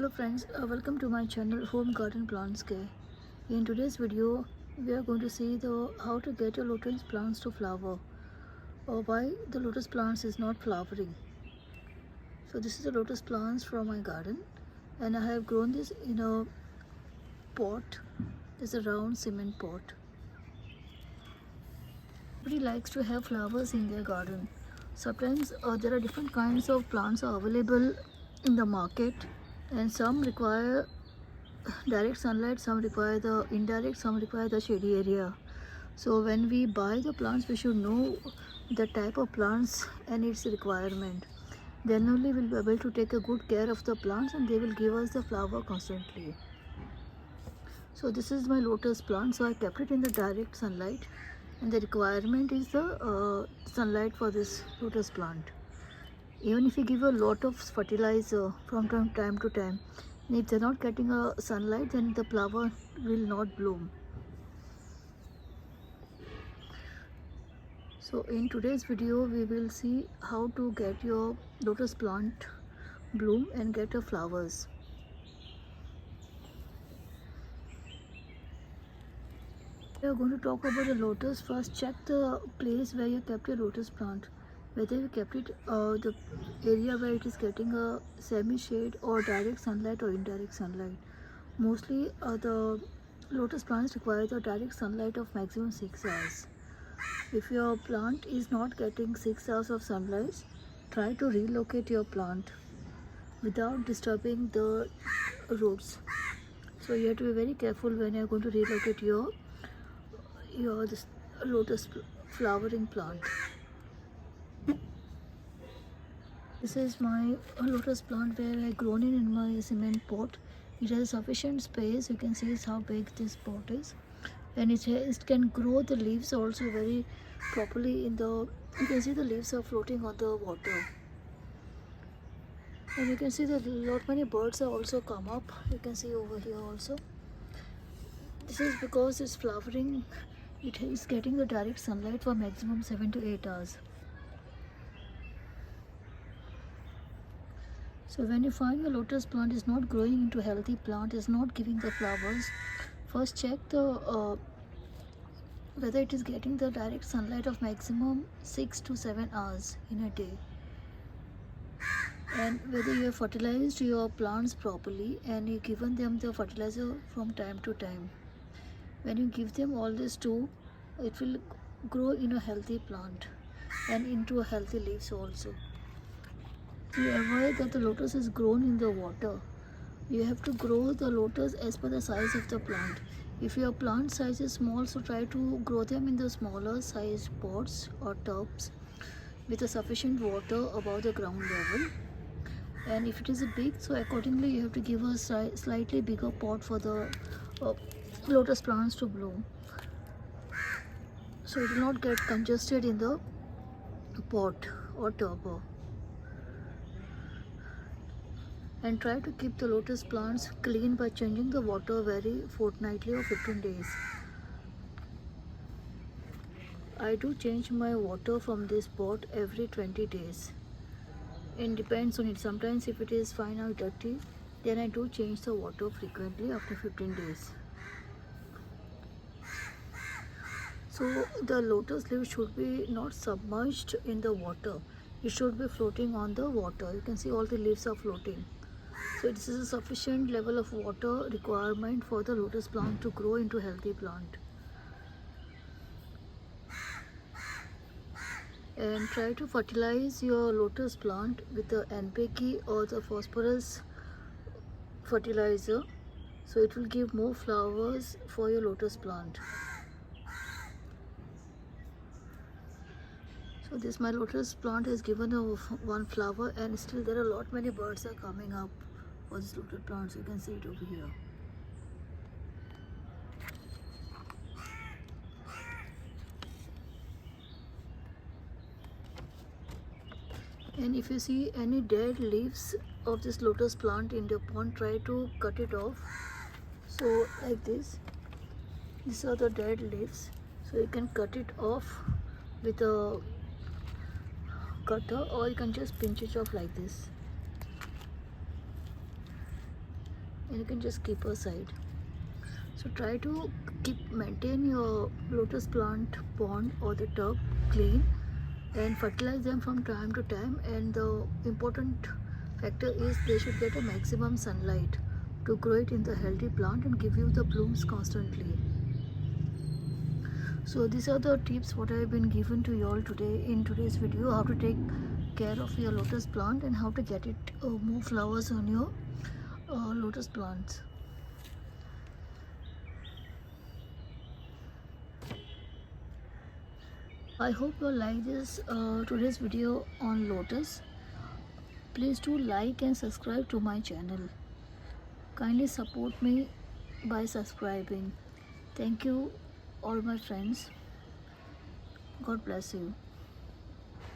Hello friends, welcome to my channel Home Garden Plants Care. In today's video, we are going to see how to get your lotus plants to flower or why the lotus plants is not flowering. So this is the lotus plants from my garden and I have grown this in a pot. It's a round cement pot. Everybody likes to have flowers in their garden. Sometimes there are different kinds of plants are available in the market and some require direct sunlight, some require the indirect, some require the shady area. So when we buy the plants, we should know the type of plants and its requirement. Then only we'll be able to take a good care of the plants and they will give us the flower constantly. So this is my lotus plant, so I kept it in the direct sunlight and the requirement is the sunlight for this lotus plant. Even if you give a lot of fertilizer from time to time, if they're not getting a sunlight, then the flower will not bloom. So in today's video, we will see how to get your lotus plant bloom and get your flowers. We are going to talk about the lotus. First, check the place where you kept your lotus plant. Whether you kept it the area where it is getting a semi-shade or direct sunlight or indirect sunlight. Mostly the lotus plants require the direct sunlight of maximum 6 hours. If your plant is not getting 6 hours of sunlight, try to relocate your plant without disturbing the roots. So you have to be very careful when you are going to relocate your this lotus flowering plant. This is my lotus plant where I grown it in my cement pot. It has sufficient space. You can see how big this pot is, and it can grow the leaves also very properly in the. You can see the leaves are floating on the water, and you can see that lot many birds are also come up. You can see over here also. This is because it's flowering. It is getting the direct sunlight for maximum 7 to 8 hours. So when you find the lotus plant is not growing into healthy plant, is not giving the flowers, first check the whether it is getting the direct sunlight of maximum 6 to 7 hours in a day, and whether you have fertilized your plants properly and you given them the fertilizer from time to time. When you give them all this too, it will grow in a healthy plant and into a healthy leaves also. To avoid that the lotus is grown in the water, you have to grow the lotus as per the size of the plant. If your plant size is small, so try to grow them in the smaller size pots or tubs with a sufficient water above the ground level. And if it is a big, so accordingly you have to give a slightly bigger pot for the lotus plants to bloom, so it will not get congested in the pot or tub. And try to keep the lotus plants clean by changing the water very fortnightly or 15 days. I do change my water from this pot every 20 days. It depends on it. Sometimes if it is fine or dirty, then I do change the water frequently after 15 days. So the lotus leaf should be not submerged in the water. It should be floating on the water. You can see all the leaves are floating. So this is a sufficient level of water requirement for the lotus plant to grow into healthy plant. And try to fertilize your lotus plant with the NPK or the phosphorus fertilizer, so it will give more flowers for your lotus plant. So this my lotus plant has given one flower, and still there are a lot many birds are coming up for this lotus plant. So you can see it over here. And if you see any dead leaves of this lotus plant in the pond, try to cut it off. So like this, these are the dead leaves, so you can cut it off with a cutter, or you can just pinch it off like this. and you can just keep aside. So try to maintain your lotus plant pond or the tub clean and fertilize them from time to time, and the important factor is they should get a maximum sunlight to grow it in the healthy plant and give you the blooms constantly. So these are the tips what I have been given to you all today in today's video, how to take care of your lotus plant and how to get it more flowers on your lotus plants. I hope you like this today's video on lotus. Please do like and subscribe to my channel. Kindly support me by subscribing. Thank you all my friends. God bless you.